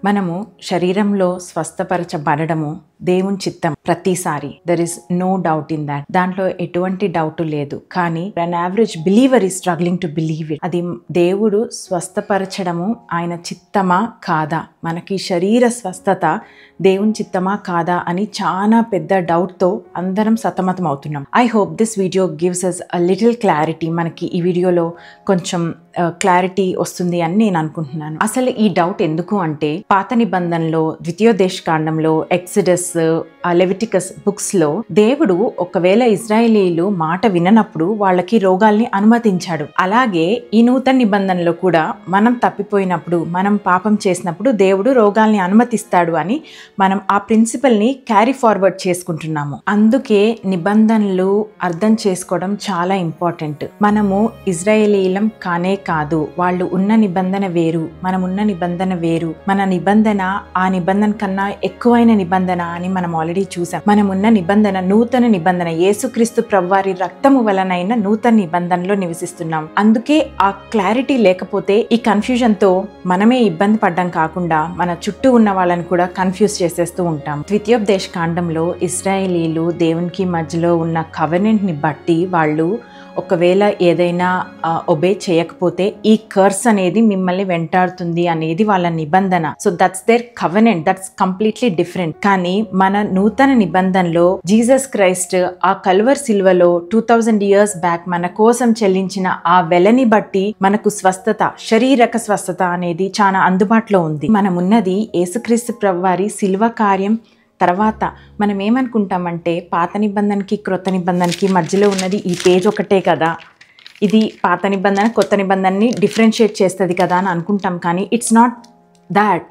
మనము శరీరంలో స్వస్థపరచబడము దేవుని చిత్తం ప్రతిసారి. There is no doubt in that. దాంట్లో ఎటువంటి డౌట్ లేదు. కానీ an average believer is struggling to believe it. అది దేవుడు స్వస్థపరచడము ఆయన చిత్తమా కాదా, మనకి శరీర స్వస్థత దేవుని చిత్తమా కాదా అని చాలా పెద్ద డౌట్తో అందరం సతమతం అవుతున్నాం. I hope this video gives us a little clarity. మనకి ఈ వీడియోలో కొంచెం క్లారిటీ వస్తుంది అని నేను అనుకుంటున్నాను. అసలు ఈ డౌట్ ఎందుకు అంటే, పాత నిబంధనలో ద్వితీయోపదేశకాండంలో, ఎక్సడస్, లెవిటికస్ బుక్స్ లో దేవుడు ఒకవేళ ఇజ్రాయేలీలు మాట విననప్పుడు వాళ్ళకి రోగాల్ని అనుమతించాడు. అలాగే ఈ నూతన నిబంధనలో కూడా మనం తప్పిపోయినప్పుడు, మనం పాపం చేసినప్పుడు దేవుడు రోగాల్ని అనుమతిస్తాడు అని మనం ఆ ప్రిన్సిపల్ ని క్యారీ ఫార్వర్డ్ చేసుకుంటున్నాము. అందుకే నిబంధనలు అర్థం చేసుకోవడం చాలా ఇంపార్టెంట్. మనము ఇజ్రాయేలీలం కానే కాదు. వాళ్ళు ఉన్న నిబంధన వేరు, మనం ఉన్న నిబంధన వేరు. మన నిబంధన ఆ నిబంధన కన్నా ఎక్కువైన నిబంధన అని మనం ఆల్రెడీ చూసాం. మనం ఉన్న నిబంధన నూతన నిబంధన, యేసుక్రీస్తు ప్రభువారి రక్తము వలనైన నూతన నిబంధనలో నివసిస్తున్నాం. అందుకే ఆ క్లారిటీ లేకపోతే ఈ కన్ఫ్యూజన్ తో మనమే ఇబ్బంది పడ్డం కాకుండా మన చుట్టూ ఉన్న వాళ్ళని కూడా కన్ఫ్యూజ్ చేసేస్తూ ఉంటాం. ద్వితీయోపదేశ కాండంలో ఇశ్రాయేలీలు దేవునికి మధ్యలో ఉన్న కవెనెంట్ ని బట్టి వాళ్ళు ఒకవేళ ఏదైనా ఒబే చేయకపోతే ఈ కర్స్ అనేది మిమ్మల్ని వెంటాడుతుంది అనేది వాళ్ళ నిబంధన. So that's their covenant, that's completely different. కానీ మన నూతన నిబంధనలో జీసస్ క్రైస్ట్ ఆ కల్వర్ సిల్వలో 2000 years బ్యాక్ మన కోసం చెల్లించిన ఆ వెలని బట్టి మనకు స్వస్థత, శరీరక స్వస్థత అనేది చాలా అందుబాటులో ఉంది. మనమున్నది యేసుక్రీస్తు ప్రభువారి సిల్వ కార్యం. తర్వాత మనం ఏమనుకుంటామంటే, పాత నిబంధనకి క్రొత్త నిబంధనకి మధ్యలో ఉన్నది ఈ పేజ్ ఒకటే కదా, ఇది పాత నిబంధన కొత్త నిబంధనని డిఫరెన్షియేట్ చేస్తుంది కదా అని అనుకుంటాం. కానీ ఇట్స్ నాట్ దాట్.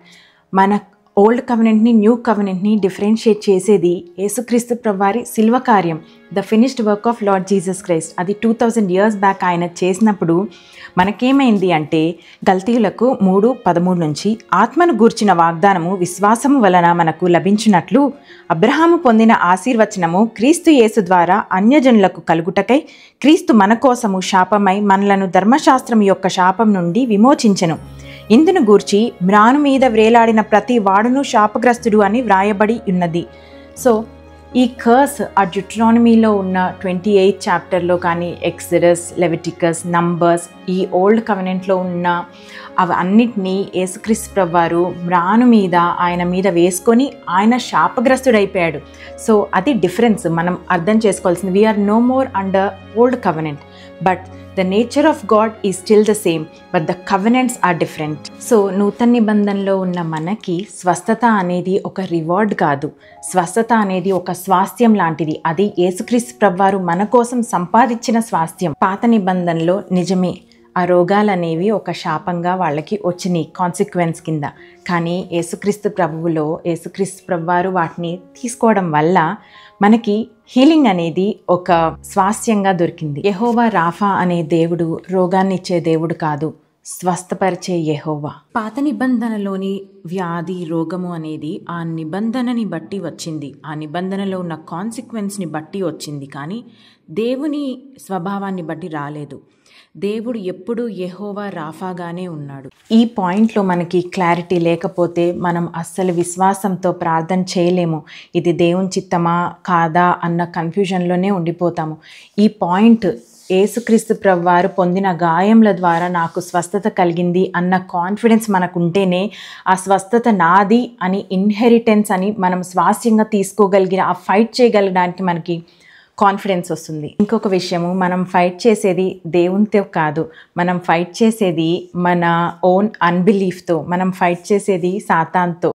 మన ఓల్డ్ కవెనెంట్ని, న్యూ కవెనెంట్ని డిఫరెన్షియేట్ చేసేది యేసుక్రీస్తు ప్రభువారి సిల్వ కార్యం, the finished work of lord Jesus Christ. అది 2000 years బ్యాక్ ఆయన చేసినప్పుడు మనకేమైంది అంటే, గల్తీయులకు 3:13 నుంచి ఆత్మను గూర్చిన వాగ్దానము విశ్వాసము వలన మనకు లభించినట్లు అబ్రహాము పొందిన ఆశీర్వచనము క్రీస్తు యేసు ద్వారా అన్యజనులకు కలుగుటకై క్రీస్తు మన కోసము శాపమై మనలను ధర్మశాస్త్రం యొక్క శాపం నుండి విమోచించెను. ఇందును గూర్చి మ్రాను మీద వ్రేలాడిన ప్రతి వాడును శాపగ్రస్తుడు అని వ్రాయబడి ఉన్నది. సో ఈ కర్స్ ఆ డ్యూటరానమీలో ఉన్న 28th చాప్టర్లో కానీ, ఎక్సడస్, లెవిటికస్, నంబర్స్, ఈ ఓల్డ్ కవెనెంట్లో ఉన్న అవి అన్నిటినీ యేసుక్రీస్తు ప్రభువారు మ్రాను మీద, ఆయన మీద వేసుకొని ఆయన శాపగ్రస్తుడైపోయాడు. సో అది డిఫరెన్స్ మనం అర్థం చేసుకోవాల్సింది. We are no more under old covenant, but the nature of God is still the same, but the covenants are different. So నూతన నిబంధనలో ఉన్న మనకి స్వస్థత అనేది ఒక రివార్డ్ కాదు, స్వస్థత అనేది ఒక స్వాస్థ్యం లాంటిది. అది యేసుక్రీస్తు ప్రభువారు మన కోసం సంపాదించిన స్వాస్థ్యం. పాత నిబంధనలో నిజమే ఆ రోగాలు అనేవి ఒక శాపంగా వాళ్ళకి వచ్చినాయి, కాన్సిక్వెన్స్ కింద. కానీ యేసుక్రీస్తు ప్రభువులో యేసుక్రీస్తు ప్రభువారు వాటిని తీసుకోవడం వల్ల మనకి హీలింగ్ అనేది ఒక స్వాస్థ్యంగా దొరికింది. యెహోవా రాఫా అనే దేవుడు రోగాన్ని ఇచ్చే దేవుడు కాదు, స్వస్థపరిచే యెహోవా. పాత నిబంధనలోని వ్యాధి, రోగము అనేది ఆ నిబంధనని బట్టి వచ్చింది, ఆ నిబంధనలో ఉన్న కాన్సిక్వెన్స్ని బట్టి వచ్చింది. కానీ దేవుని స్వభావాన్ని బట్టి రాలేదు. దేవుడు ఎప్పుడు యెహోవా రాఫాగానే ఉన్నాడు. ఈ పాయింట్లో మనకి క్లారిటీ లేకపోతే మనం అస్సలు విశ్వాసంతో ప్రార్థన చేయలేము. ఇది దేవుని చిత్తమా కాదా అన్న కన్ఫ్యూజన్లోనే ఉండిపోతాము. ఈ పాయింట్, యేసుక్రీస్తు ప్రభువారు పొందిన గాయముల ద్వారా నాకు స్వస్థత కలిగింది అన్న కాన్ఫిడెన్స్ మనకు ఉంటేనే ఆ స్వస్థత నాది అని, ఇన్హెరిటెన్స్ అని మనం స్వాస్థ్యంగా తీసుకోగలిగిన, ఆ ఫైట్ చేయగలగడానికి మనకి కాన్ఫిడెన్స్ వస్తుంది. ఇంకొక విషయము, మనం ఫైట్ చేసేది దేవునితో కాదు, మనం ఫైట్ చేసేది మన ఓన్ అన్బిలీఫ్తో, మనం ఫైట్ చేసేది సాతాన్తో.